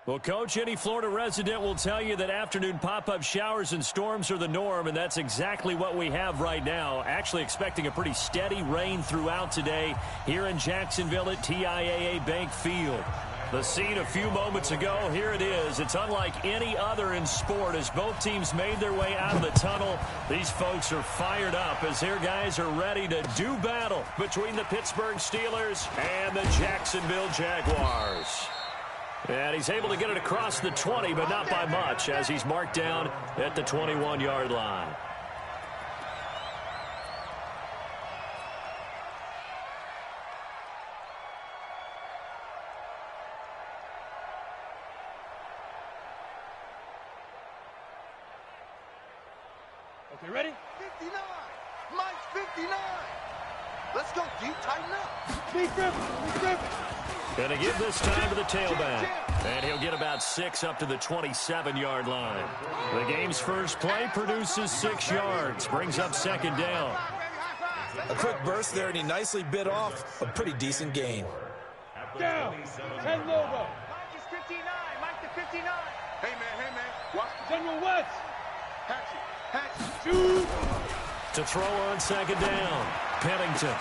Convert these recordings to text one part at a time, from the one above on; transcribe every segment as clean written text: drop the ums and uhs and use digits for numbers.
Well, Coach, any Florida resident will tell you that afternoon pop-up showers and storms are the norm, and that's exactly what we have right now. Actually expecting a pretty steady rain throughout today here in Jacksonville at TIAA Bank Field. The scene a few moments ago, here it is. It's unlike any other in sport as both teams made their way out of the tunnel. These folks are fired up as their guys are ready to do battle between the Pittsburgh Steelers and the Jacksonville Jaguars. And he's able to get it across the 20, but not by much as he's marked down at the 21-yard line. Okay, ready? 59. Mike's 59. Let's go, D. Tighten up. Deep grip. Going to give this time to the tailback. And he'll get about 6 up to the 27-yard line. The game's first play produces 6 yards. Brings up second down. A quick burst there, and he nicely bit off a pretty decent gain. Down. 10 Lobo. Mike is 59. Mike to 59. Hey, man. Watch the General West. Hatchet. Shoot. To throw on second down. Pennington.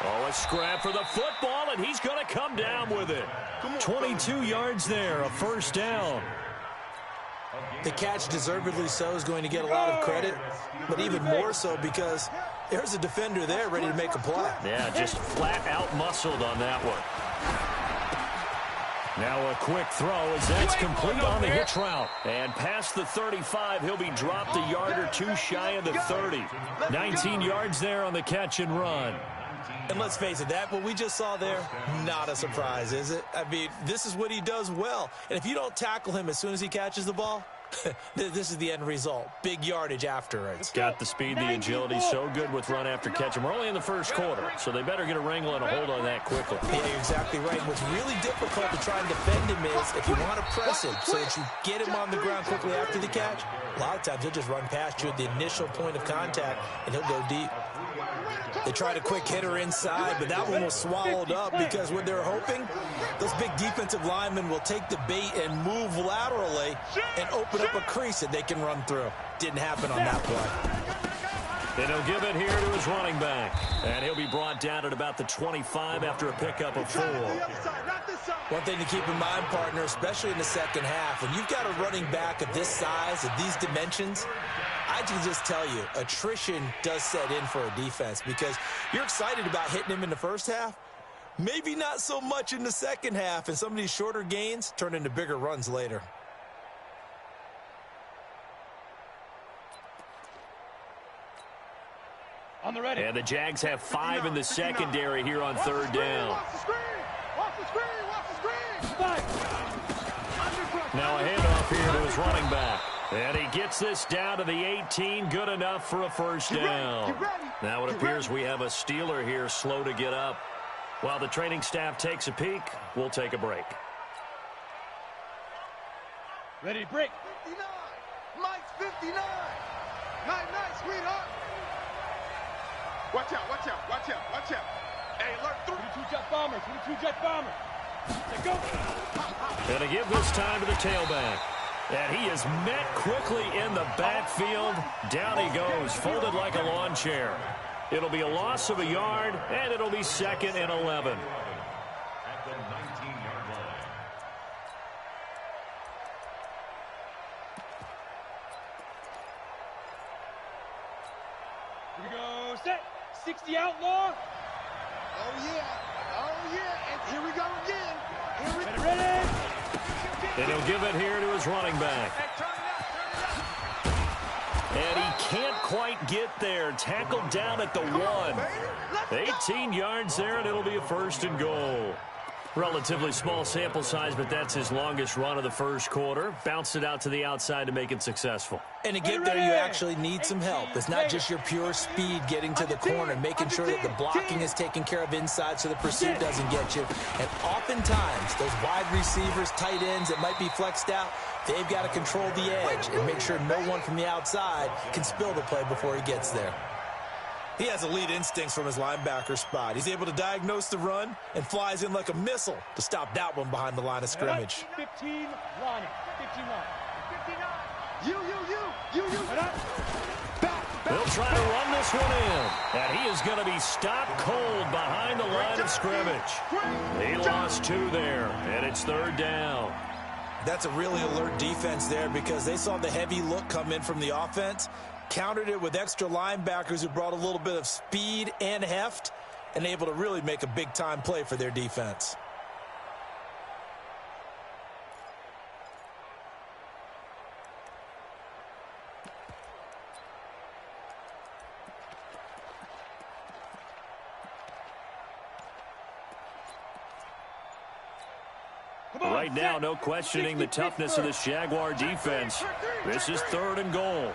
Oh, a scrap for the football, and he's going to come down with it. 22 yards there, a first down. The catch, deservedly so, is going to get a lot of credit, but even more so because there's a defender there ready to make a play. Yeah, just flat out muscled on that one. Now a quick throw as that's complete on the hitch route. And past the 35, he'll be dropped a yard or two shy of the 30. 19 yards there on the catch and run. And let's face it, what we just saw there, not a surprise, is it? I mean, this is what he does well. And if you don't tackle him as soon as he catches the ball, this is the end result. Big yardage afterwards. Got the speed, the agility, so good with run after catch. And we're only in the first quarter, so they better get a wrangle and a hold on that quickly. Yeah, you're exactly right. What's really difficult to try and defend him is if you want to press him so that you get him on the ground quickly after the catch, a lot of times he'll just run past you at the initial point of contact, and he'll go deep. They tried a quick hitter inside, but that one was swallowed up because what they're hoping, those big defensive linemen will take the bait and move laterally and open up a crease that they can run through. Didn't happen on that play. And he'll give it here to his running back. And he'll be brought down at about the 25 after a pickup of 4. One thing to keep in mind, partner, especially in the second half, when you've got a running back of this size, of these dimensions, I can just tell you, attrition does set in for a defense because you're excited about hitting him in the first half. Maybe not so much in the second half, and some of these shorter gains turn into bigger runs later. On the ready. And the Jags have 5 in the secondary here on third down. Watch the screen. Now a handoff here to his running back. And he gets this down to the 18. Good enough for a first down. Now it appears we have a Steeler here slow to get up. While the training staff takes a peek, we'll take a break. Ready to break. 59. Mike's 59. Night, sweetheart. Watch out. Hey, alert 22 jet bombers. Let's go. And to give this time to the tailback. And he is met quickly in the backfield. Down he goes, folded like a lawn chair. It'll be a loss of a yard, and it'll be 2nd and 11. At the 19-yard line. Here we go. Set. 60 outlaw. Oh, yeah. And here we go again. Ready. And he'll give it here to his running back. And he can't quite get there. Tackled down at the 1. 18 yards there, and it'll be a 1st and goal. Relatively small sample size, but that's his longest run of the first quarter. Bounced it out to the outside to make it successful. And to get there, you actually need some help. It's not just your pure speed getting to the corner, making sure that the blocking is taken care of inside so the pursuit doesn't get you. And oftentimes, those wide receivers, tight ends that might be flexed out, they've got to control the edge and make sure no one from the outside can spill the play before he gets there. He has elite instincts from his linebacker spot. He's able to diagnose the run and flies in like a missile to stop that one behind the line of scrimmage. 15 line. 15 line. 59. You. They'll try to run this one in, and he is going to be stopped cold behind the line of scrimmage. He lost 2 there, and it's 3rd down. That's a really alert defense there because they saw the heavy look come in from the offense, countered it with extra linebackers who brought a little bit of speed and heft, and able to really make a big-time play for their defense. Right now, no questioning the toughness of this Jaguar defense. This is 3rd and goal.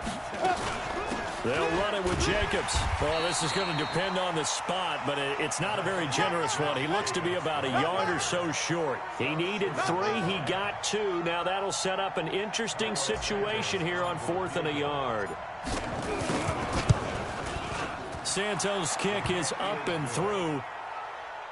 They'll run it with Jacobs. Well, this is going to depend on the spot, but it's not a very generous one. He looks to be about a yard or so short. He needed 3. He got 2. Now that'll set up an interesting situation here on 4th and a yard. Santos' kick is up and through.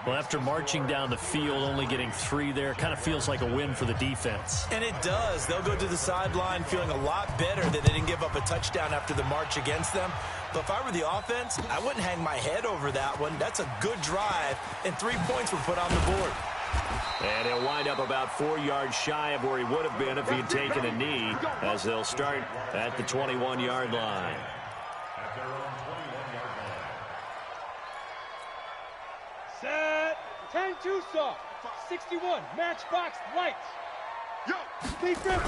Well, after marching down the field, only getting 3 there, kind of feels like a win for the defense. And it does. They'll go to the sideline feeling a lot better that they didn't give up a touchdown after the march against them. But if I were the offense, I wouldn't hang my head over that one. That's a good drive, and 3 points were put on the board. And he'll wind up about 4 yards shy of where he would have been if he had taken a knee, as they'll start at the 21-yard line. At their own 21-yard line. Set. 10-2 soft. 61. Matchbox lights. Yo. Lead grip.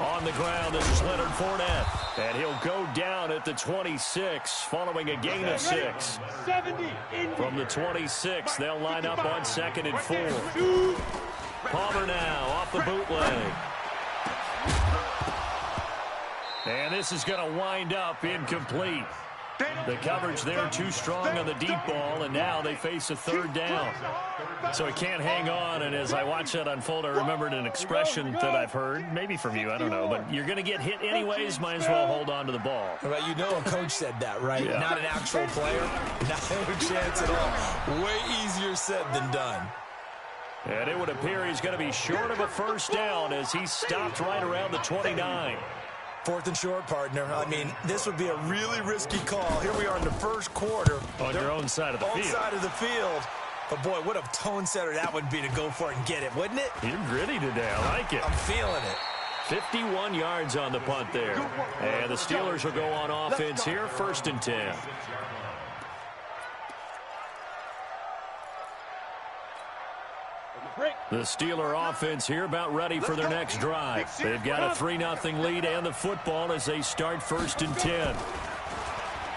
On the ground, this is Leonard Fournette. And he'll go down at the 26, following a gain of 6. 70. From the 26, they'll line up on 2nd and 4. Palmer now off the bootleg. And this is going to wind up incomplete. The coverage there too strong on the deep ball, and now they face a 3rd down. So he can't hang on, and as I watch that unfold, I remembered an expression that I've heard, maybe from you, I don't know, but you're going to get hit anyways, might as well hold on to the ball. Right, you know a coach said that, right? Yeah. Not an actual player. Not a chance at all. Way easier said than done. And it would appear he's going to be short of a 1st down as he stopped right around the 29. 4th and short, partner. I mean, this would be a really risky call. Here we are in the 1st quarter. On your own side of the field. Own side of the field. But, boy, what a tone setter that would be to go for it and get it, wouldn't it? You're gritty today. I like it. I'm feeling it. 51 yards on the punt there. And the Steelers will go on offense here, 1st and 10. The Steeler offense here about ready for their next drive. They've got a 3-0 lead and the football as they start 1st and 10.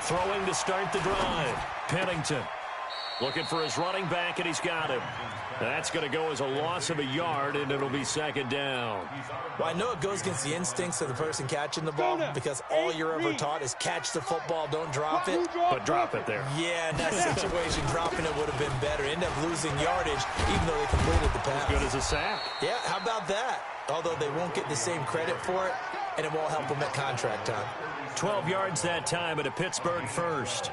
Throwing to start the drive. Pennington looking for his running back, and he's got him. That's going to go as a loss of a yard, and it'll be 2nd down. Well, I know it goes against the instincts of the person catching the ball because all you're ever taught is catch the football, don't drop it. But drop it there. Yeah, in that situation, dropping it would have been better. End up losing yardage, even though they completed the pass. Good as a sack. Yeah, how about that? Although they won't get the same credit for it, and it won't help them at contract time. 12 yards that time at a Pittsburgh 1st.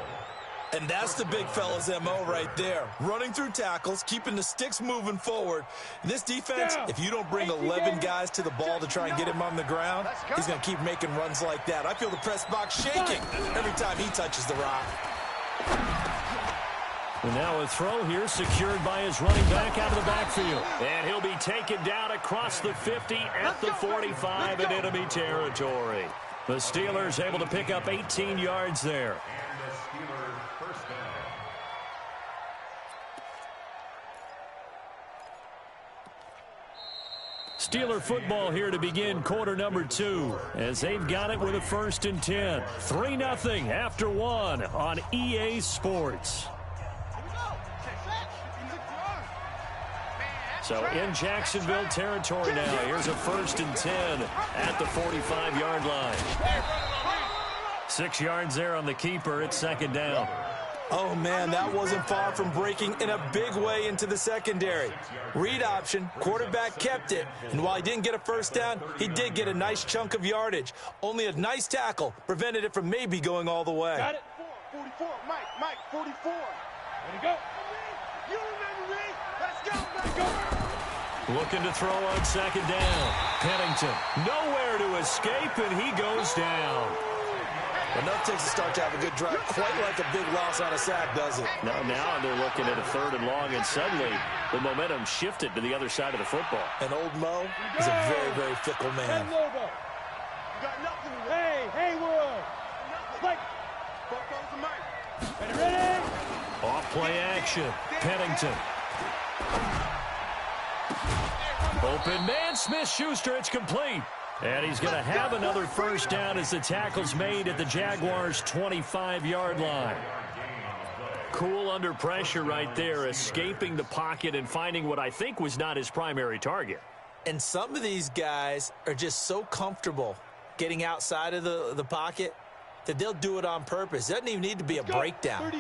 And that's the big fella's MO right there. Running through tackles, keeping the sticks moving forward. This defense, if you don't bring 11 guys to the ball to try and get him on the ground, he's going to keep making runs like that. I feel the press box shaking every time he touches the rock. And now a throw here secured by his running back out of the backfield. And he'll be taken down across the 50 at the 45 in enemy territory. The Steelers able to pick up 18 yards there. Steeler football here to begin quarter number 2 as they've got it with a 1st and 10. 3-0 after 1 on EA Sports. So in Jacksonville territory now. Here's a 1st and 10 at the 45-yard line. 6 yards there on the keeper. It's 2nd down. Oh, man, that wasn't far from breaking in a big way into the secondary. Read option, quarterback kept it, and while he didn't get a 1st down, he did get a nice chunk of yardage. Only a nice tackle prevented it from maybe going all the way. Got it. 4, 44. Mike, 44. Ready, go. You remember me? Let's go, let's go. Looking to throw on second down. Pennington nowhere to escape, and he goes down. Enough takes to start to have a good drive, quite like a big loss on a sack, does it? Now they're looking at a 3rd and long, and suddenly the momentum shifted to the other side of the football. And old Mo is a very, very fickle man. Head logo. You got nothing to Hey, world. Spike. Both goes to Mike. Ready. Off play action. Pennington. Open man, Smith-Schuster, it's complete. And he's going to have another first down as the tackle's made at the Jaguars' 25-yard line. Cool under pressure right there, escaping the pocket and finding what I think was not his primary target. And some of these guys are just so comfortable getting outside of the pocket that they'll do it on purpose. It doesn't even need to be a breakdown.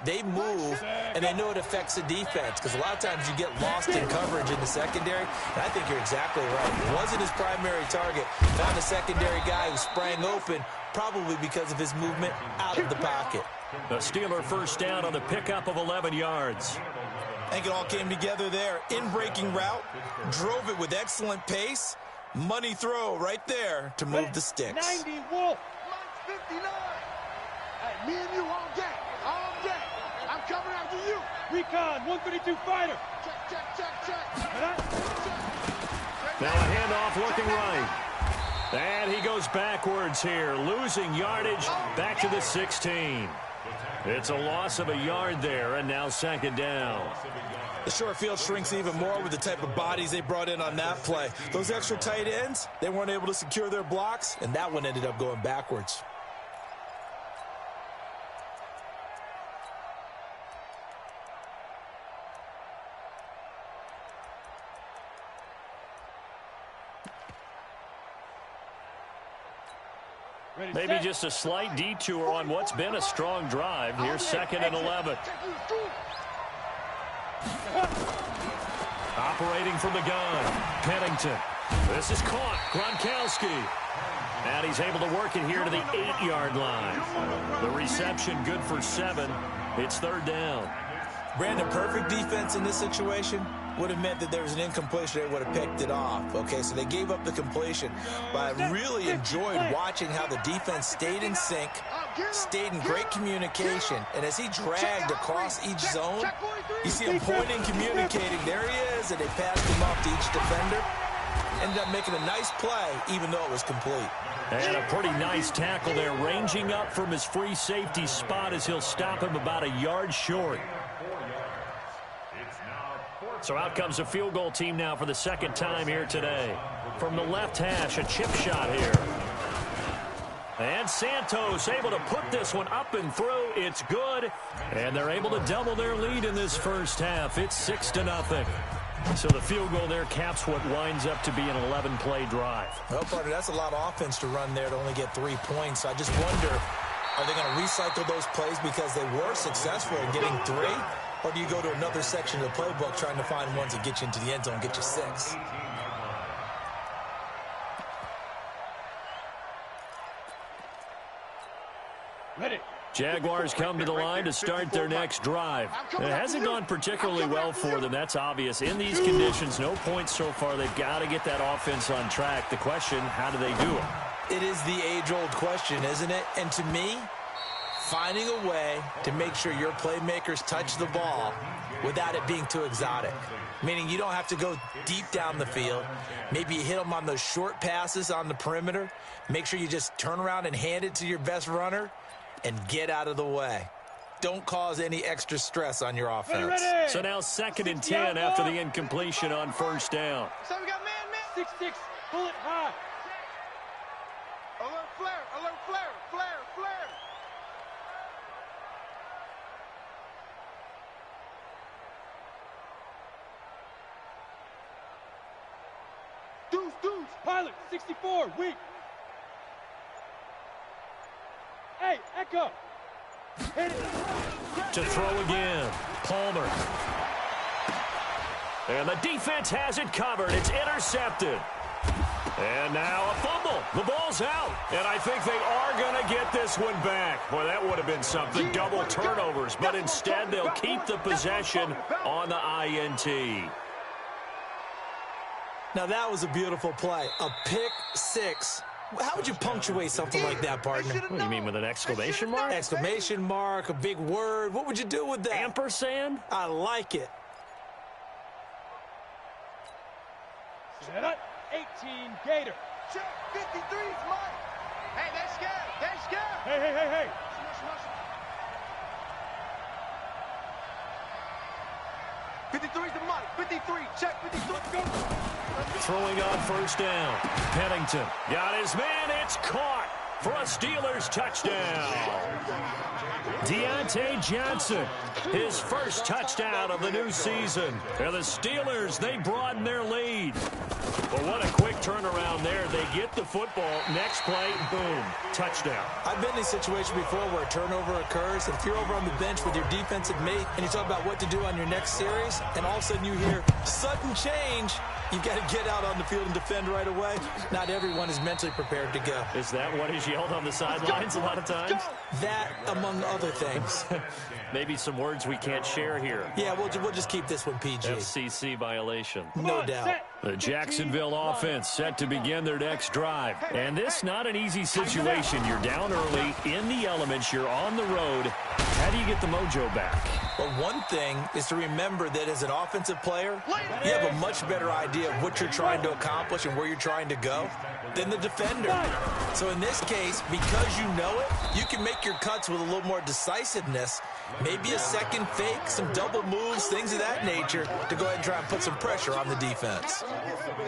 They move, and they know it affects the defense, because a lot of times you get lost in coverage in the secondary, and I think you're exactly right. It wasn't his primary target. Found a secondary guy who sprang open, probably because of his movement out of the pocket. The Steeler first down on the pickup of 11 yards. I think it all came together there. In-breaking route, drove it with excellent pace. Money throw right there to move the sticks. 90 Wolf. 59. Hey, me and you all day. I'm coming after you. Recon, 132 fighter. Check. Now a handoff looking right. And he goes backwards here, losing yardage back to the 16. It's a loss of a yard there, and now second down. The short field shrinks even more with the type of bodies they brought in on that play. Those extra tight ends, they weren't able to secure their blocks, and that one ended up going backwards. Maybe just a slight detour on what's been a strong drive. Here's 2nd and 11. Operating from the gun, Pennington. This is caught, Gronkowski. And he's able to work it here to the 8-yard line. The reception good for 7. It's 3rd down. Brandon, perfect defense in this situation would have meant that there was an incompletion. They would have picked it off. Okay, so they gave up the completion. But I really enjoyed watching how the defense stayed in sync, stayed in great communication. And as he dragged across each zone, you see him pointing, communicating. There he is, and they passed him off to each defender. Ended up making a nice play, even though it was complete. And a pretty nice tackle there, ranging up from his free safety spot as he'll stop him about a yard short. So out comes a field goal team now for the 2nd time here today. From the left hash, a chip shot here. And Santos able to put this one up and through. It's good. And they're able to double their lead in this first half. It's 6-0. So the field goal there caps what winds up to be an 11-play drive. Well, partner, that's a lot of offense to run there to only get 3 points. I just wonder, are they going to recycle those plays because they were successful in getting 3? Or do you go to another section of the playbook trying to find ones that get you into the end zone and get you 6? Ready. Jaguars come to the line to start their next drive. It hasn't gone particularly well for them. That's obvious. In these conditions, no points so far. They've got to get that offense on track. The question, how do they do it? It is the age-old question, isn't it? And to me, finding a way to make sure your playmakers touch the ball without it being too exotic. Meaning you don't have to go deep down the field. Maybe you hit them on those short passes on the perimeter. Make sure you just turn around and hand it to your best runner and get out of the way. Don't cause any extra stress on your offense. Ready. So now 2nd and 10 after the incompletion on first down. So we got man. 6-6, bullet high. Alert flare. Deuce, pilot, 64, weak. Hey, Echo. Hit it. To throw again, Palmer. And the defense has it covered. It's intercepted. And now a fumble. The ball's out. And I think they are going to get this one back. Boy, that would have been something. Double turnovers. But instead, they'll keep the possession on the INT. Now, that was a beautiful play. A pick six. How would you punctuate something like that, partner? What do you mean, with an exclamation mark? Exclamation mark, a big word. What would you do with that? Ampersand? I like it. Set up. 18 Gator. Check. 53's Mike. Hey, they're scared. They're scared. Hey. '53's the Mike. 53. Check. 53. Go. Throwing on first down. Pennington got his man. It's caught for a Steelers touchdown. Deontay Johnson, his first touchdown of the new season. And the Steelers, they broaden their lead. But what a quick turnaround there. They get the football. Next play, boom, touchdown. I've been in a situation before where a turnover occurs, and if you're over on the bench with your defensive mate and you talk about what to do on your next series, and all of a sudden you hear sudden change, you've got to get out on the field and defend right away. Not everyone is mentally prepared to go. Is that what is yelled on the sidelines a lot of times? That, among other things. Maybe some words we can't share here. Yeah, we'll just keep this one PG. FCC violation. No doubt. The Jacksonville offense set to begin their next drive. And this not an easy situation. You're down early, in the elements, you're on the road. How do you get the mojo back? Well, one thing is to remember that as an offensive player, you have a much better idea of what you're trying to accomplish and where you're trying to go than the defender. So in this case, because you know it, you can make your cuts with a little more decisiveness, maybe a second fake, some double moves, things of that nature, to go ahead and try and put some pressure on the defense.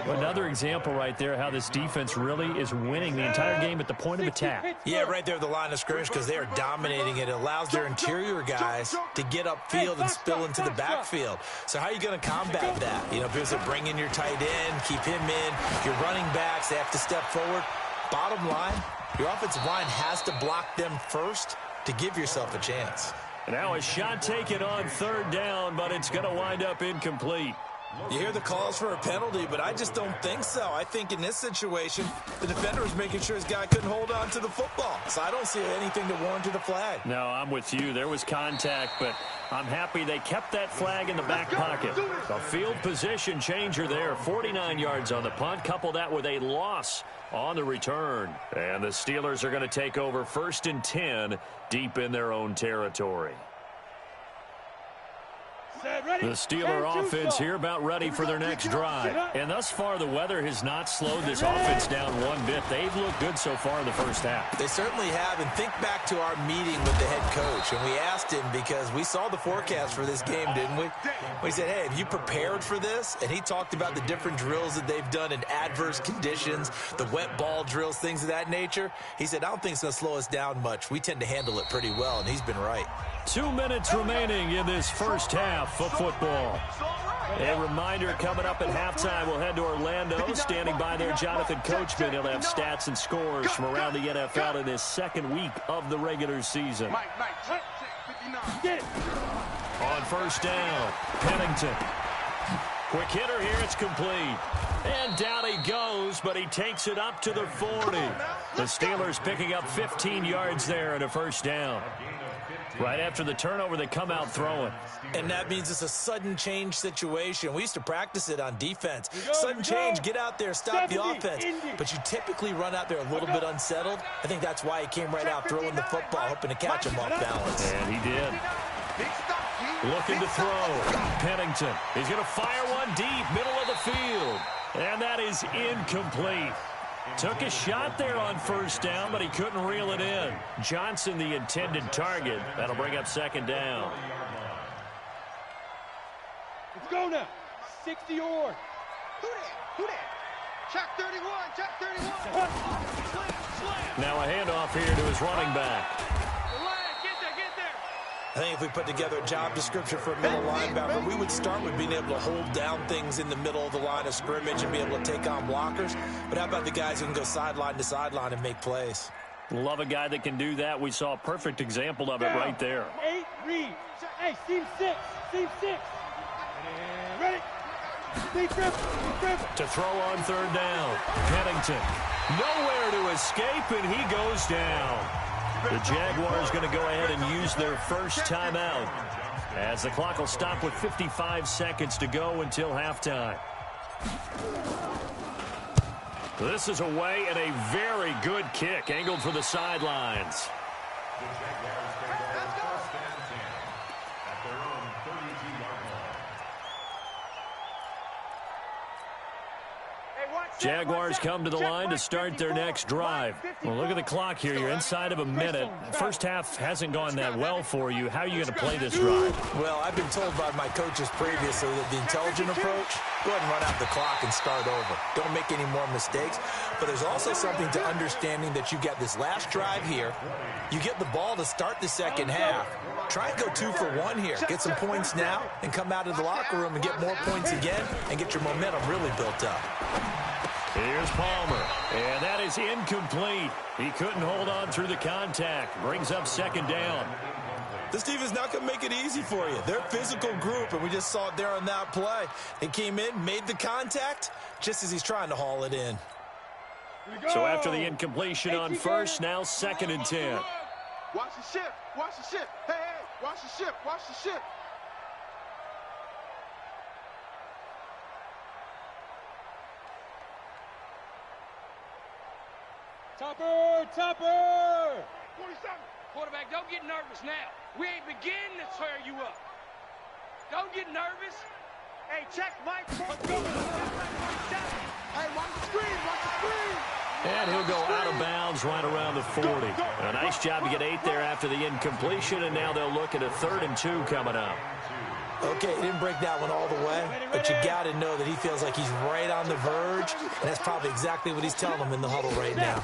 Another example right there how this defense really is winning the entire game at the point of attack. Yeah, right there at the line of scrimmage, because they are dominating it. It allows their interior guys to get upfield and spill into the backfield. So how are you going to combat that? You know, because they bring in your tight end, keep him in. Your running backs, they have to step forward. Bottom line, your offensive line has to block them first to give yourself a chance. Now a shot taken on third down, but it's going to wind up incomplete. You hear the calls for a penalty, but I just don't think so. I think in this situation, the defender was making sure his guy couldn't hold on to the football. So I don't see anything to warrant a flag. No, I'm with you. There was contact, but I'm happy they kept that flag in the back pocket. A field position changer there. 49 yards on the punt. Couple that with a loss on the return. And the Steelers are going to take over 1st and 10 deep in their own territory. The Steeler offense here about ready for their next drive. And thus far, the weather has not slowed this offense down one bit. They've looked good so far in the first half. They certainly have. And think back to our meeting with the head coach. And we asked him, because we saw the forecast for this game, didn't we? We said, hey, have you prepared for this? And he talked about the different drills that they've done in adverse conditions, the wet ball drills, things of that nature. He said, I don't think it's going to slow us down much. We tend to handle it pretty well, and he's been right. 2 minutes remaining in this first half of football. A reminder, coming up at halftime, we'll head to Orlando. Standing by there, Jonathan Coachman. He'll have stats and scores from around the NFL in his second week of the regular season. On first down, Pennington. Quick hitter here, it's complete. And down he goes, but he takes it up to the 40. The Steelers picking up 15 yards there and a first down. Right after the turnover, they come out throwing. And that means it's a sudden change situation. We used to practice it on defense. Sudden change, get out there, stop the offense. But you typically run out there a little bit unsettled. I think that's why he came right out throwing the football, hoping to catch him off balance. And he did. Looking to throw. Pennington. He's going to fire one deep, middle of the field. And that is incomplete. Took a shot there on first down, but he couldn't reel it in. Johnson, the intended target. That'll bring up second down. Let's go now. 60 or. Who that? Check 31. Check 31. Now a handoff here to his running back. I think if we put together a job description for a middle linebacker, we would start with being able to hold down things in the middle of the line of scrimmage and be able to take on blockers. But how about the guys who can go sideline to sideline and make plays? Love a guy that can do that. We saw a perfect example of it right there. 8 read. Hey, seam 6. Seam 6. And ready. To throw on third down. Pennington. Nowhere to escape, and he goes down. The Jaguars going to go ahead and use their first timeout, as the clock will stop with 55 seconds to go until halftime. This is away, and a very good kick angled for the sidelines. The Jaguars take over first and 10 at their own 32-yard line. Jaguars come to the line to start their next drive. Well, look at the clock here. You're inside of a minute. First half hasn't gone that well for you. How are you going to play this drive? Well, I've been told by my coaches previously that the intelligent approach, go ahead and run out the clock and start over. Don't make any more mistakes. But there's also something to understanding that you get this last drive here. You get the ball to start the second half. Try and go 2 for 1 here. Get some points now and come out of the locker room and get more points again and get your momentum really built up. Here's Palmer, and that is incomplete. He couldn't hold on through the contact. Brings up second down. This team is not going to make it easy for you. They're a physical group, and we just saw it there on that play. They came in, made the contact, just as he's trying to haul it in. So after the incompletion on first, now 2nd and 10. Watch the ship. Watch the ship. Hey, watch the ship. Watch the ship. Topper! 47. Quarterback, don't get nervous now. We ain't beginning to tear you up. Don't get nervous. Hey, check Mike. Let's go. Hey, watch the screen. Watch the screen. And he'll go out of bounds right around the 40. A nice job to get 8 there after the incompletion, and now they'll look at a 3rd and 2 coming up. Okay, he didn't break that one all the way, but you got to know that he feels like he's right on the verge, and that's probably exactly what he's telling him in the huddle right now.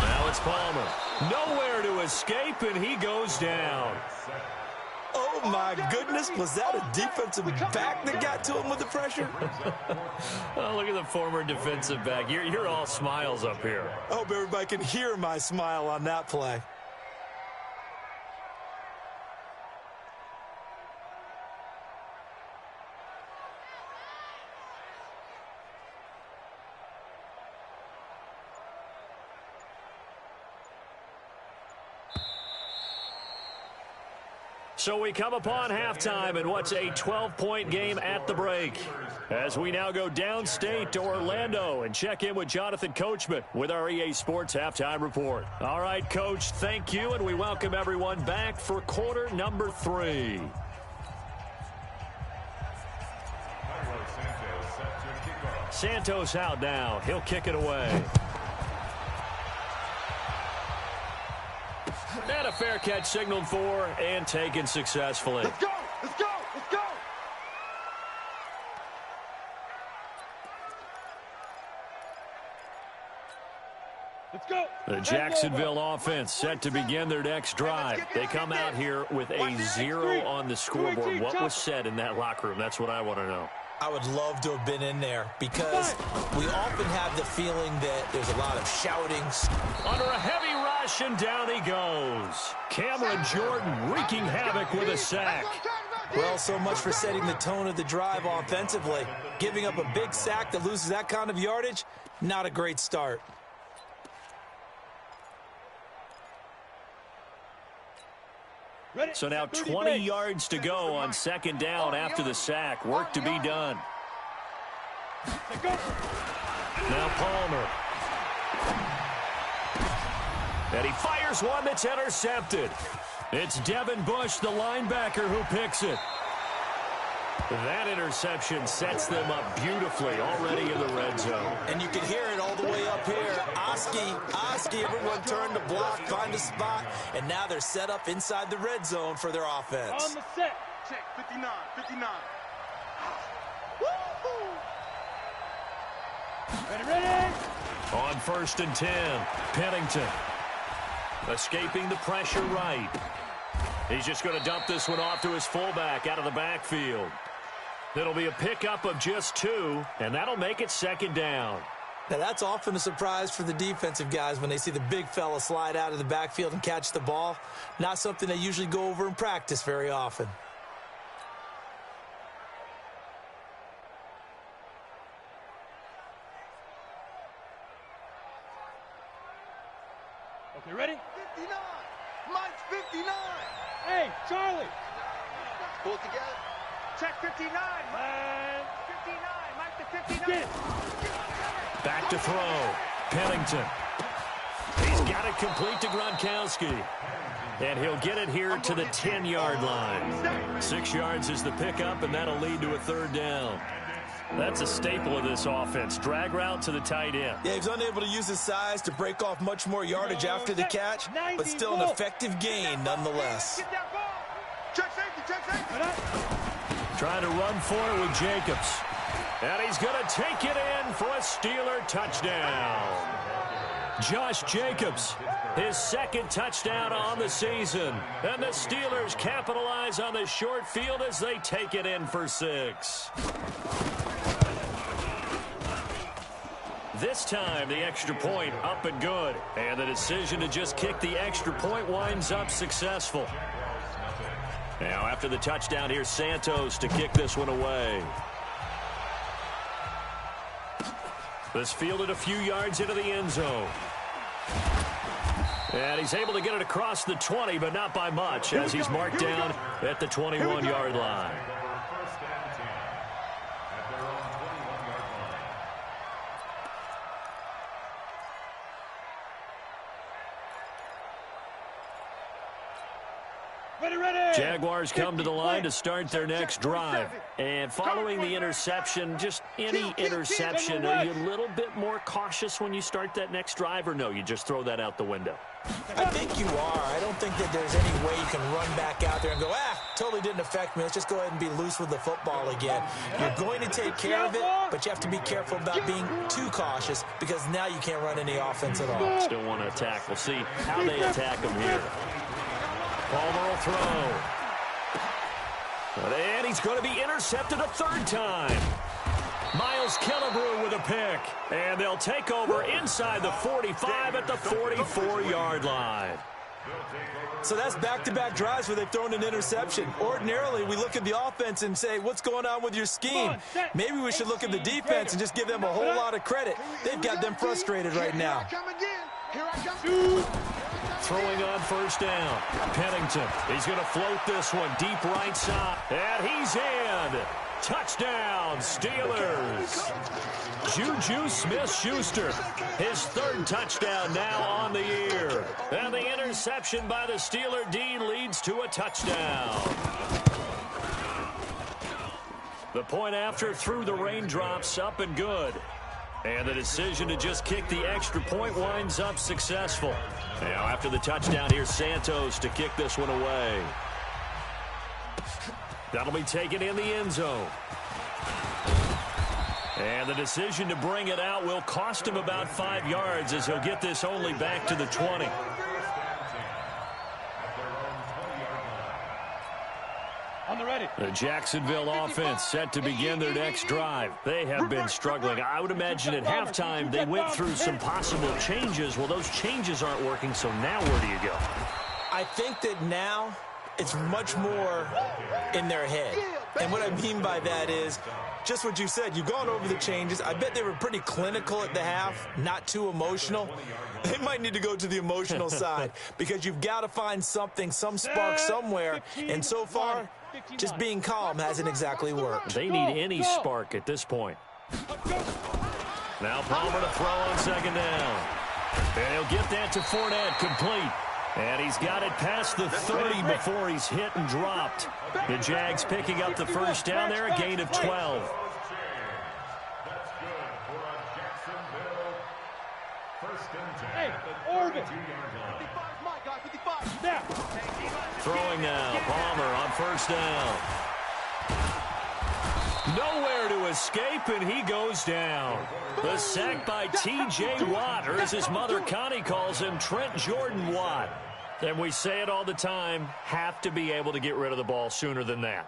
Now it's Palmer. Nowhere to escape, and he goes down. Oh, my goodness. Was that a defensive back that got to him with the pressure? Oh, look at the former defensive back. You're all smiles up here. I hope everybody can hear my smile on that play. So we come upon halftime in what's a 12-point game at the break, as we now go downstate to Orlando and check in with Jonathan Coachman with our EA Sports Halftime Report. All right, Coach, thank you, and we welcome everyone back for quarter number 3. Santos out now. He'll kick it away. And a fair catch signaled for and taken successfully. Let's go. Let's go. Let's go. Let's go. The Jacksonville offense set to begin their next drive. They come out here with a 0 on the scoreboard. What was said in that locker room? That's what I want to know. I would love to have been in there because we often have the feeling that there's a lot of shouting. Under a heavy rush, and down he goes. Cameron Jordan wreaking havoc with a sack. Well, so much for setting the tone of the drive offensively. Giving up a big sack that loses that kind of yardage, not a great start. So now 20 yards to go on second down after the sack. Work to be done. Now Palmer. And he fires one that's intercepted. It's Devin Bush, the linebacker, who picks it. That interception sets them up beautifully already in the red zone. And you can hear it all the way up here. Oski, everyone turned to block, find a spot, and now they're set up inside the red zone for their offense. On the set. Check 59. 59. Ready. On 1st and 10, Pennington. Escaping the pressure right. He's just going to dump this one off to his fullback out of the backfield. It'll be a pickup of just 2, and that'll make it second down. Now, that's often a surprise for the defensive guys when they see the big fella slide out of the backfield and catch the ball. Not something they usually go over in practice very often. You ready? 59. Mike's 59. Hey, Charlie. Pull it together. Check 59. And 59. Mike to 59. get it. Back to throw. Pennington. He's got it complete to Gronkowski. And he'll get it here to the 10-yard line. 6 yards is the pickup, and that'll lead to a third down. That's a staple of this offense. Drag route to the tight end. Yeah, he's unable to use his size to break off much more yardage after the catch, but still an effective gain nonetheless. Get that ball. Check safety, check safety. Trying to run for it with Jacobs. And he's going to take it in for a Steeler touchdown. Josh Jacobs, his second touchdown on the season. And the Steelers capitalize on the short field as they take it in for 6. This time, the extra point up and good. And the decision to just kick the extra point winds up successful. Now, after the touchdown, here's Santos to kick this one away. This fielded a few yards into the end zone. And he's able to get it across the 20, but not by much, as he's marked down at the 21-yard line. Jaguars come to the line to start their next drive. And following the interception, just any interception, are you a little bit more cautious when you start that next drive, or no, you just throw that out the window? I think you are. I don't think that there's any way you can run back out there and go, totally didn't affect me. Let's just go ahead and be loose with the football again. You're going to take care of it, but you have to be careful about being too cautious because now you can't run any offense at all. Still want to attack. We'll see how they attack them here. Palmer will throw. And he's going to be intercepted a third time. Miles Killebrew with a pick. And they'll take over inside the 45 at the 44-yard line. So that's back-to-back drives where they've thrown an interception. Ordinarily, we look at the offense and say, what's going on with your scheme? Maybe we should look at the defense and just give them a whole lot of credit. They've got them frustrated right now. Here I come. Throwing on first down. Pennington. He's going to float this one deep right side. And he's in. Touchdown, Steelers. Juju Smith-Schuster. His third touchdown now on the year. And the interception by the Steeler D leads to a touchdown. The point after through the raindrops, up and good. And the decision to just kick the extra point winds up successful. Now after the touchdown, here's Santos to kick this one away. That'll be taken in the end zone. And the decision to bring it out will cost him about 5 yards as he'll get this only back to the 20. On the ready. The Jacksonville offense set to begin their next drive. They have been struggling. I would imagine at halftime they went through some possible changes. Well, those changes aren't working, so now where do you go? I think that now it's much more in their head. And what I mean by that is just what you said. You've gone over the changes. I bet they were pretty clinical at the half, not too emotional. They might need to go to the emotional side because you've got to find something, some spark somewhere. And so far, just being calm hasn't exactly worked. They need any spark at this point. Now Palmer to throw on second down. And he'll get that to Fournette, complete. And he's got it past the 30 before he's hit and dropped. The Jags picking up the first down there, a gain of 12. That's good for a Jacksonville first and 10. Hey, Orbit. 55 my guy, 55. Now. Throwing now, Palmer on first down. Nowhere to escape, and he goes down. The sack by T.J. Watt, or as his mother Connie calls him, Trent Jordan Watt. And we say it all the time, have to be able to get rid of the ball sooner than that.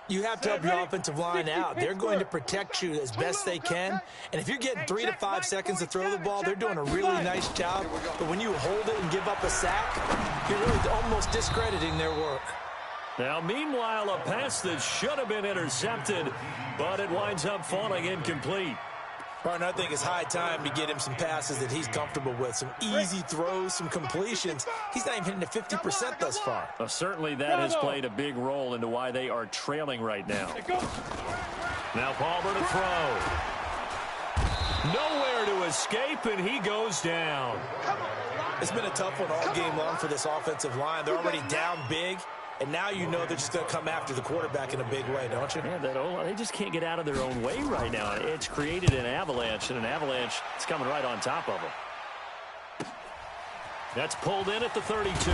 You have to help your offensive line out. They're going to protect you as best they can. And if you're getting 3 to 5 seconds to throw the ball, they're doing a really nice job. But when you hold it and give up a sack, you're really almost discrediting their work. Now, meanwhile, a pass that should have been intercepted, but it winds up falling incomplete. Partner, I think it's high time to get him some passes that he's comfortable with, some easy throws, some completions. He's not even hitting the 50% thus far. Well, certainly that has played a big role into why they are trailing right now. Now Palmer to throw. Nowhere to escape, and he goes down. It's been a tough one all game long for this offensive line. They're already down big, and now you know they're just going to come after the quarterback in a big way, don't you? Yeah, they just can't get out of their own way right now. It's created an avalanche, and an avalanche is coming right on top of them. That's pulled in at the 32.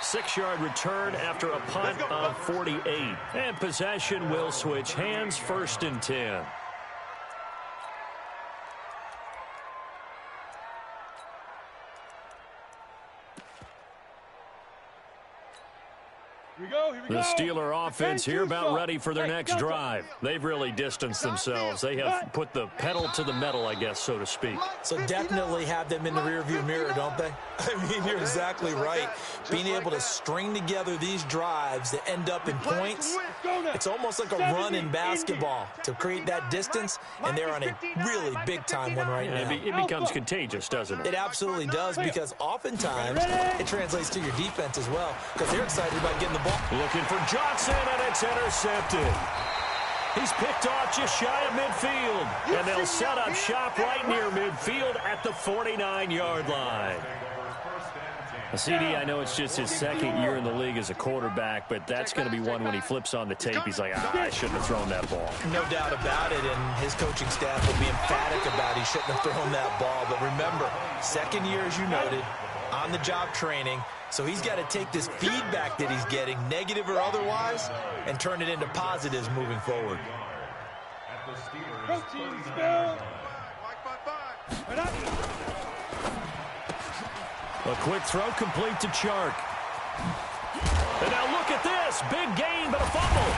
6-yard return after a punt of 48. And possession will switch hands, 1st and 10. The Steeler offense here about ready for their next drive. They've really distanced themselves. They have put the pedal to the metal, I guess, so to speak. So definitely have them in the rearview mirror, don't they? I mean, you're exactly right. Being able to string together these drives that end up in points, it's almost like a run in basketball to create that distance, and they're on a really big-time one right now. It becomes contagious, doesn't it? It absolutely does, because oftentimes it translates to your defense as well, because they're excited about getting the ball. Looking for Johnson, and it's intercepted. He's picked off just shy of midfield, and they'll set up shop right near midfield at the 49-yard line. CD, I know it's just his 2nd year in the league as a quarterback, but that's going to be one when he flips on the tape. He's like, I shouldn't have thrown that ball. No doubt about it, and his coaching staff will be emphatic about he shouldn't have thrown that ball. But remember, 2nd year, as you noted, on-the-job training. So he's got to take this feedback that he's getting, negative or otherwise, and turn it into positives moving forward. A quick throw complete to Chark. And now look at this. Big gain, but a fumble.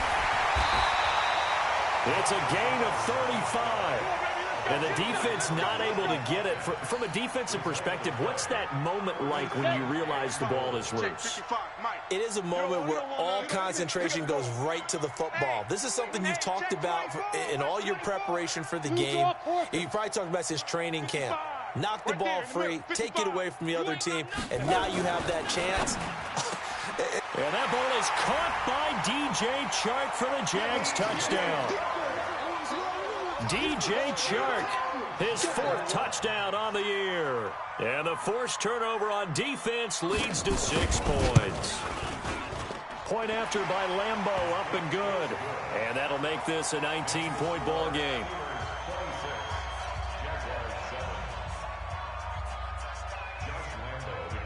It's a gain of 35. And the defense not able to get it. From a defensive perspective, what's that moment like when you realize the ball is loose? It is a moment where all concentration goes right to the football. This is something you've talked about in all your preparation for the game. You probably talked about this training camp. Knock the ball free, take it away from the other team, and now you have that chance. And that ball is caught by DJ Chark for the Jags touchdown. DJ Chark, his 4th touchdown on the year. And the forced turnover on defense leads to 6 points. Point after by Lambeau, up and good. And that'll make this a 19-point ball game.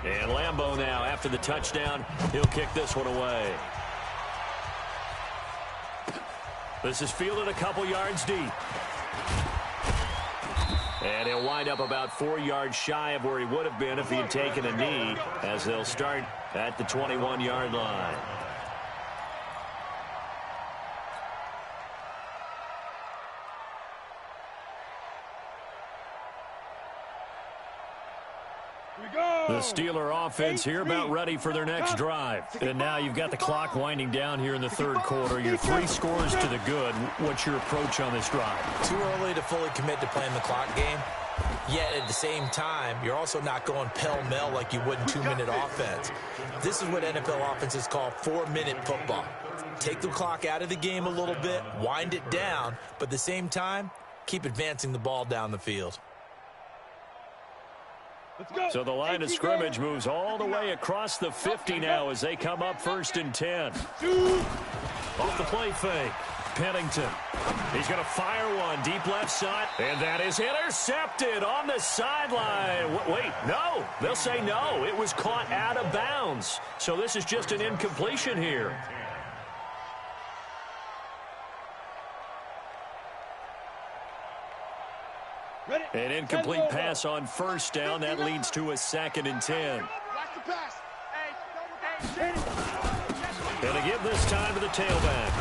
And Lambeau now, after the touchdown, he'll kick this one away. This is fielded a couple yards deep. And he'll wind up about 4 yards shy of where he would have been if he had taken a knee, as they'll start at the 21-yard line. The Steeler offense here about ready for their next drive. And now you've got the clock winding down here in the 3rd quarter. You're 3 scores to the good. What's your approach on this drive? Too early to fully commit to playing the clock game. Yet at the same time, you're also not going pell-mell like you would in 2-minute offense. This is what NFL offenses call 4-minute football. Take the clock out of the game a little bit, wind it down, but at the same time, keep advancing the ball down the field. So the line of scrimmage moves all the way across the 50 now as they come up 1st and 10. Off the play fake. Pennington. He's going to fire one deep left side. And that is intercepted on the sideline. Wait, no. They'll say no. It was caught out of bounds. So this is just an incompletion here. An incomplete pass on 1st down. That leads to a 2nd and 10. And to give this time to the tailback.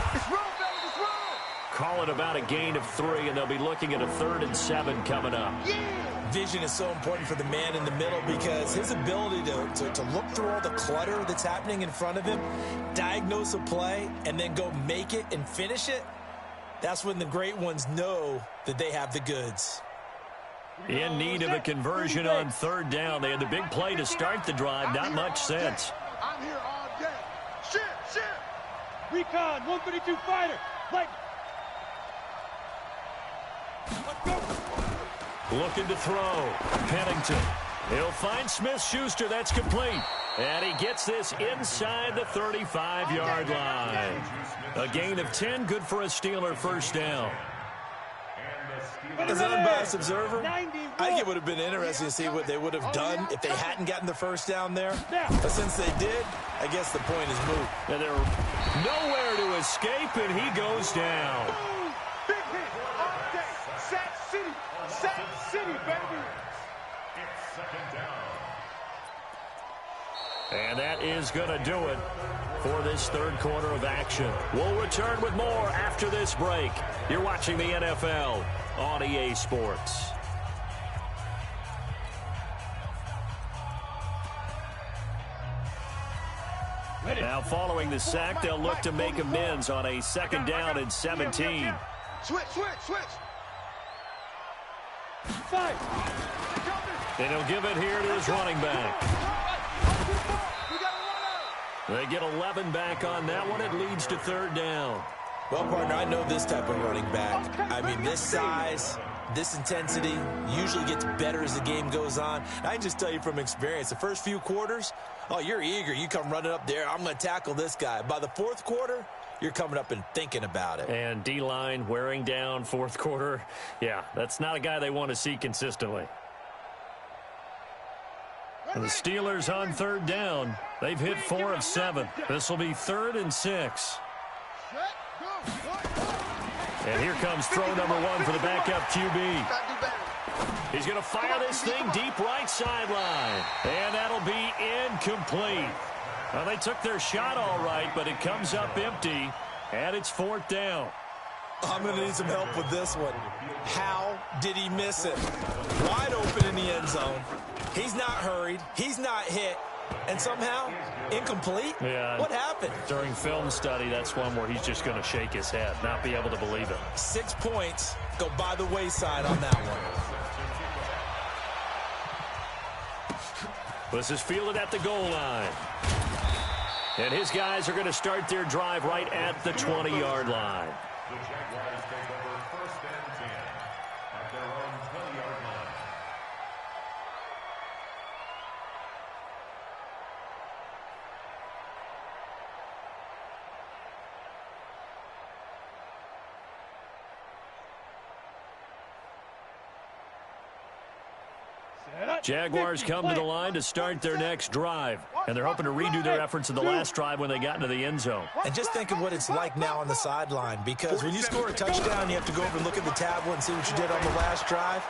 Call it about a gain of 3, and they'll be looking at a 3rd and 7 coming up. Vision is so important for the man in the middle because his ability to look through all the clutter that's happening in front of him, diagnose a play, and then go make it and finish it, That's when the great ones know that they have the goods. In need of a conversion on third down. They had the big play to start the drive. Not much sense. I'm here all day. Shit. Recon, 132 fighter. Right. Let's go. Looking to throw. Pennington. He'll find Smith-Schuster. That's complete. And he gets this inside the 35-yard line. A gain of 10, good for a Steeler first down. As an unbiased observer, I think it would have been interesting to see what they would have done if they hadn't gotten the first down there. But since they did, I guess the point is moot. And they're nowhere to escape, and he goes down. Big hit all day. Sack City, baby. It's second down. And that is going to do it for this third quarter of action. We'll return with more after this break. You're watching the NFL on EA Sports. Now following the sack, they'll look to make amends on a second down and 17. Switch. Five. And he'll give it here to his running back. We got a runner. They get 11 back on that one. It leads to third down. Well, partner, I know this type of running back. I mean, this size, this intensity usually gets better as the game goes on. I just tell you from experience, the first few quarters, oh, you're eager. You come running up there. I'm going to tackle this guy. By the fourth quarter, you're coming up and thinking about it. And D-line wearing down fourth quarter. Yeah, that's not a guy they want to see consistently. And the Steelers on third down. They've hit 4 of 7. This will be 3rd and 6. And here comes throw number 1 for the backup QB. He's going to fire this thing deep right sideline. And that'll be incomplete. Well, they took their shot all right, but it comes up empty, and it's 4th down. I'm going to need some help with this one. How did he miss it? Wide open in the end zone. He's not hurried. He's not hit. And somehow, incomplete? Yeah. What happened? During film study, that's one where he's just going to shake his head, not be able to believe it. 6 points go by the wayside on that one. This is fielded at the goal line. And his guys are going to start their drive right at the 20-yard line. The Jaguars take over 1st and 10 at their own 20-yard line. Jaguars come to the line to start their next drive. And they're hoping to redo their efforts in the last drive when they got into the end zone. And just think of what it's like now on the sideline, because when you score a touchdown, you have to go over and look at the tablet and see what you did on the last drive.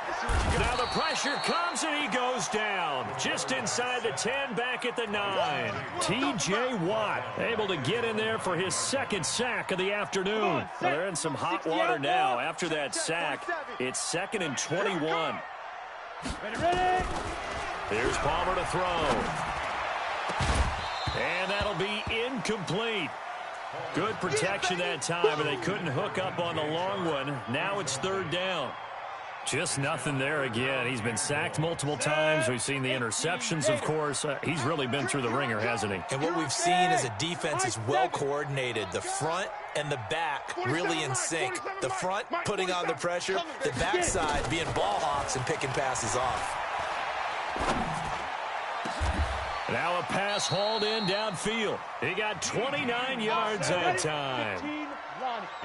Now the pressure comes and he goes down. Just inside the 10, back at the 9. T.J. Watt able to get in there for his 2nd sack of the afternoon. Well, they're in some hot water now. After that sack, it's 2nd and 21. Ready. Here's Palmer to throw. And that'll be incomplete. Good protection that time, and they couldn't hook up on the long one. Now it's 3rd down. Just nothing there again. He's been sacked multiple times. We've seen the interceptions, of course. He's really been through the ringer, hasn't he? And what we've seen is a defense is well coordinated. The front and the back really in sync. The front putting on the pressure, the backside being ball hawks and picking passes off. Now a pass hauled in downfield. He got 29 yards that time.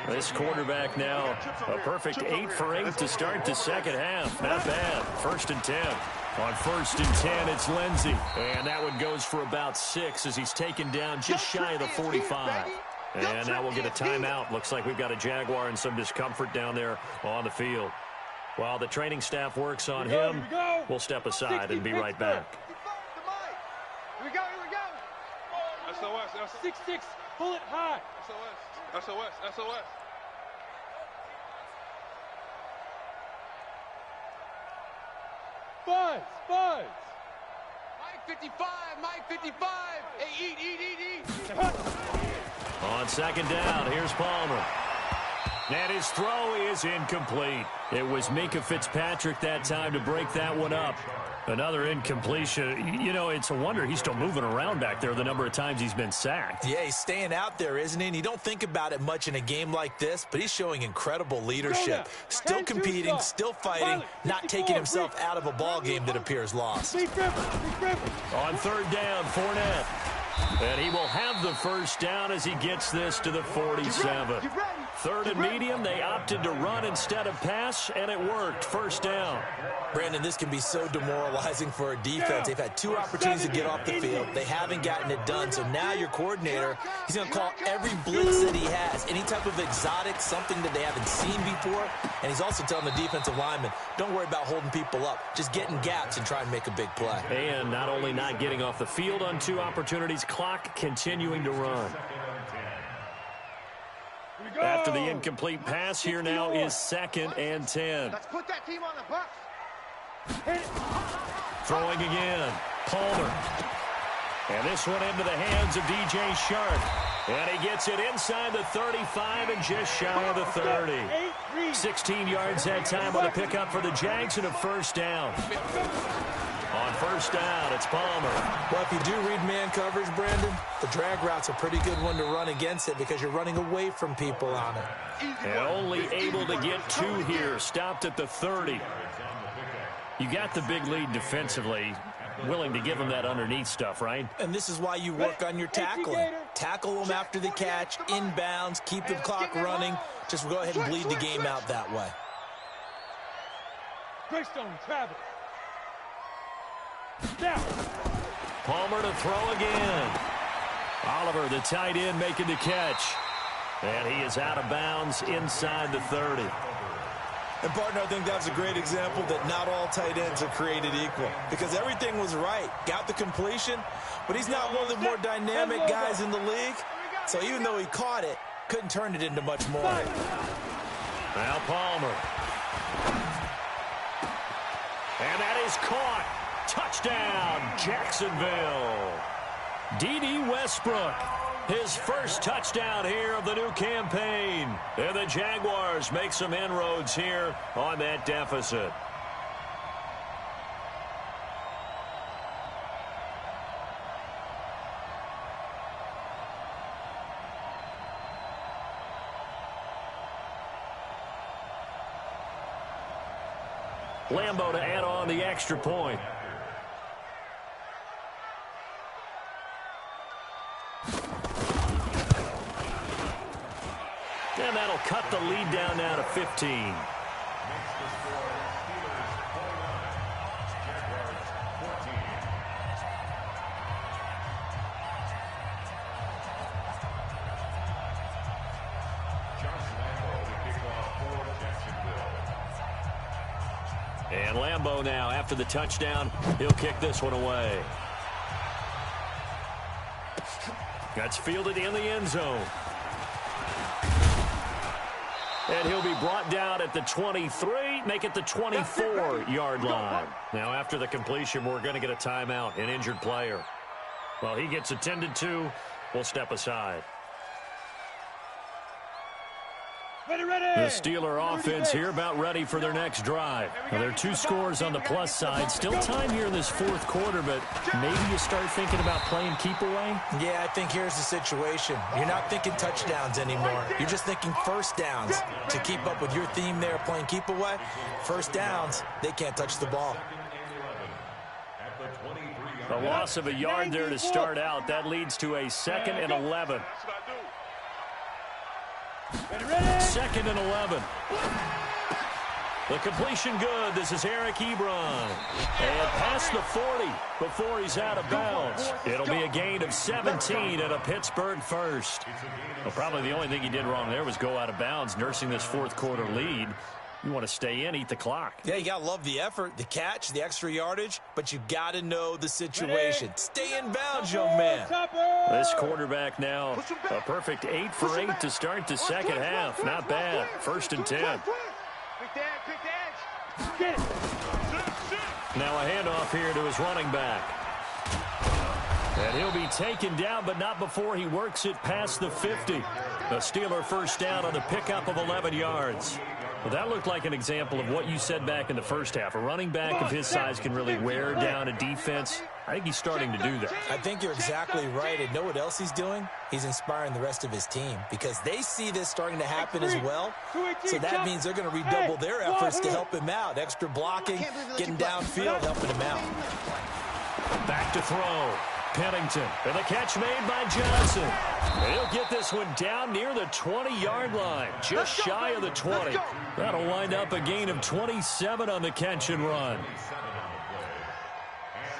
This quarterback now a perfect 8 for 8 to start the second half. Not bad. 1st and 10. On 1st and 10, it's Lindsey. And that one goes for about 6 as he's taken down just shy of the 45. And now we'll get a timeout. Looks like we've got a Jaguar in some discomfort down there on the field. While the training staff works on him, we'll step aside and be right back. Here we go. SOS. 6-6. Pull it high. SOS. Buzz. Mike 55. Hey, eat. On 2nd down, here's Palmer. And his throw is incomplete. It was Minka Fitzpatrick that time to break that one up. Another incompletion. You know, it's a wonder he's still moving around back there the number of times he's been sacked. Yeah, he's staying out there, isn't he? And you don't think about it much in a game like this, but he's showing incredible leadership. Still competing, still fighting, not taking himself out of a ball game that appears lost. On third down, Fournette. And he will have the first down as he gets this to the 47. Third and medium, they opted to run instead of pass, and it worked. First down. Brandon, this can be so demoralizing for a defense. They've had 2 opportunities to get off the field. They haven't gotten it done. So now your coordinator, he's going to call every blitz that he has, any type of exotic, something that they haven't seen before. And he's also telling the defensive lineman, don't worry about holding people up. Just get in gaps and try and make a big play. And not only not getting off the field on 2 opportunities, clock continuing to run. After the incomplete pass, here now is 2nd and 10. Let's put that team on the bus. Throwing again. Palmer. And this one into the hands of DJ Sharp. And he gets it inside the 35 and just shy of the 30. 16 yards that time on the pickup for the Jags and a first down. On first down, it's Palmer. Well, if you do read man coverage, Brandon, the drag route's a pretty good one to run against it because you're running away from people on it. And only able to get 2 here. Stopped at the 30. You got the big lead defensively. Willing to give him that underneath stuff, right? And this is why you work on your tackling. Tackle them after the catch, inbounds, keep the clock running. Just go ahead and bleed the game out that way. Greystone, travel. Now. Palmer to throw again. Oliver, the tight end, making the catch. And he is out of bounds inside the 30. And, partner, I think that's a great example that not all tight ends are created equal because everything was right. Got the completion, but he's not one of the more dynamic guys in the league. So even though he caught it, couldn't turn it into much more. Now Palmer. And that is caught. Touchdown, Jacksonville. D.D. Westbrook. His first touchdown here of the new campaign. And the Jaguars make some inroads here on that deficit. Lambeau to add on the extra point. And that'll cut the lead down now to 15. And Lambeau now, after the touchdown, he'll kick this one away. That's fielded in the end zone. And he'll be brought down at the 23, make it the 24-yard line. Now, after the completion, we're going to get a timeout, an injured player. Well, he gets attended to. We'll step aside. The Steeler offense here about ready for their next drive. Now, there are 2 scores on the plus side. Still time here in this 4th quarter, but maybe you start thinking about playing keep away? Yeah, I think here's the situation. You're not thinking touchdowns anymore. You're just thinking first downs. To keep up with your theme there, playing keep away, first downs, they can't touch the ball. A loss of a yard there to start out. That leads to a 2nd and 11. 2nd and 11. The completion good. This is Eric Ebron. And past the 40 before he's out of bounds. It'll be a gain of 17 and a Pittsburgh first. Well, probably the only thing he did wrong there was go out of bounds, nursing this 4th quarter lead. You want to stay in, eat the clock. Yeah, you got to love the effort, the catch, the extra yardage, but you got to know the situation. Stay in bounds, young man. This quarterback now, a perfect 8 for 8 to start the second half. Not bad. 1st and 10. Now a handoff here to his running back. And he'll be taken down, but not before he works it past the 50. A Steeler first down on the pickup of 11 yards. Well, that looked like an example of what you said back in the first half. A running back of his size can really wear down a defense. I think he's starting to do that. I think you're exactly right. And know what else he's doing? He's inspiring the rest of his team because they see this starting to happen as well. So that means they're going to redouble their efforts to help him out. Extra blocking, getting downfield, helping him out. Back to throw. Pennington, and the catch made by Johnson. And he'll get this one down near the 20-yard line, just shy of the 20. That'll wind up a gain of 27 on the catch and run.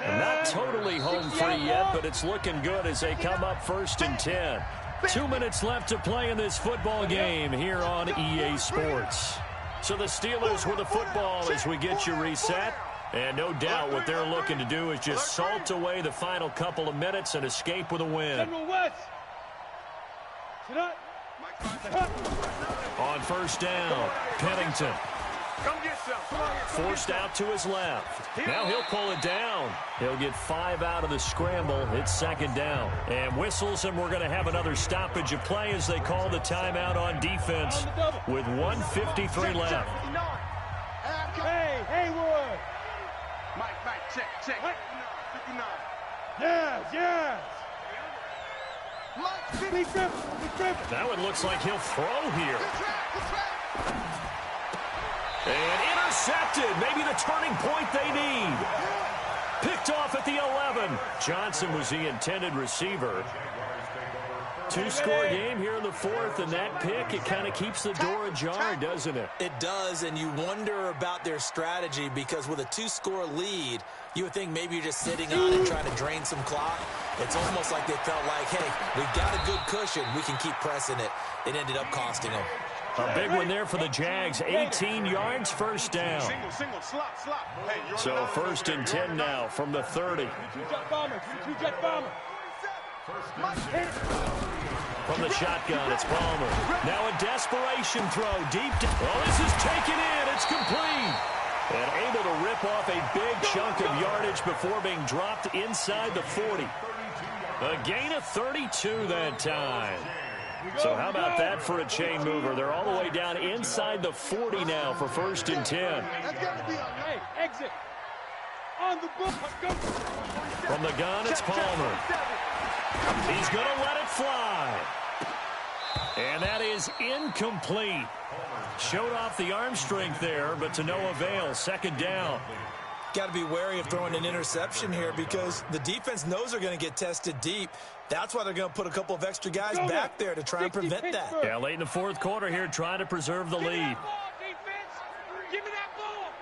And not totally home free yet, but it's looking good as they come up 1st and 10. 2 minutes left to play in this football game here on EA Sports. So the Steelers with the football as we get you reset. And no doubt what they're looking to do is just salt away the final couple of minutes and escape with a win. On first down, Pennington. Forced out to his left. Now he'll pull it down. He'll get 5 out of the scramble. It's 2nd down. And whistles, and we're going to have another stoppage of play as they call the timeout on defense with 1:53 left. Hey, Haywood! Mike, check. 59. Yes! Mike, Be driven. That one looks like he'll throw here. And intercepted. Maybe the turning point they need. Picked off at the 11. Johnson was the intended receiver. 2-score game here in the 4th, and that pick, it kind of keeps the door ajar, doesn't it? It does, and you wonder about their strategy because with a 2-score lead, you would think maybe you're just sitting on it trying to drain some clock. It's almost like they felt like, hey, we've got a good cushion. We can keep pressing it. It ended up costing them. A big one there for the Jags. 18 yards, first down. Single, slop. Hey, So 1st and 10 now from the 30. 22-jet bomber. 22-jet bomber. From the shotgun, it's Palmer. Now a desperation throw deep. Oh, this is taken in. It's complete. And able to rip off a big chunk of yardage before being dropped inside the 40. A gain of 32 that time. So how about that for a chain mover? They're all the way down inside the 40 now for 1st and 10. Hey, exit. On the book. Go. From the gun, it's Palmer. He's going to let it fly. And that is incomplete. Showed off the arm strength there, but to no avail. 2nd down. Got to be wary of throwing an interception here because the defense knows they're going to get tested deep. That's why they're going to put a couple of extra guys back there to try and prevent that. Yeah, late in the 4th quarter here, trying to preserve the lead. Give me that ball.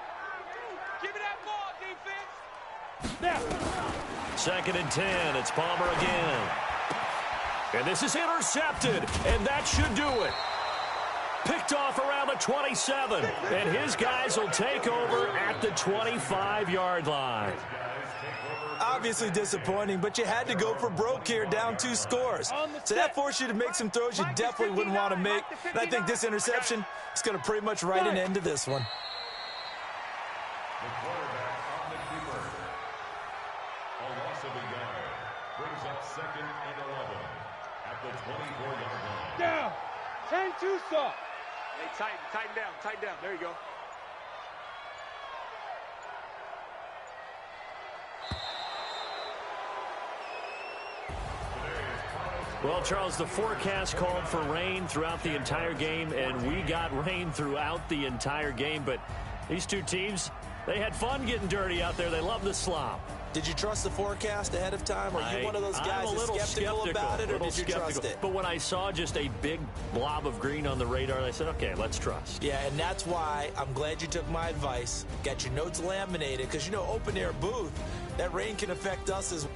Give me that ball, defense. Now. 2nd and 10. It's Palmer again. And this is intercepted, and that should do it. Picked off around the 27, and his guys will take over at the 25-yard line. Obviously disappointing, but you had to go for broke here, down 2 scores. So that forced you to make some throws you definitely wouldn't want to make. And I think this interception is going to pretty much write an end to this one. The quarterback on the keeper. A loss of a yard brings up 2nd and 11 at the 24-yard line. Down. Turn 2 soft. Hey, tighten down. There you go. Well, Charles, the forecast called for rain throughout the entire game, and we got rain throughout the entire game. But these two teams, they had fun getting dirty out there. They love the slop. Did you trust the forecast ahead of time? Are you one of those guys that's skeptical about it, or did you trust it? But when I saw just a big blob of green on the radar, I said, okay, let's trust. Yeah, and that's why I'm glad you took my advice. Got your notes laminated, because, you know, open-air booth, that rain can affect us as well.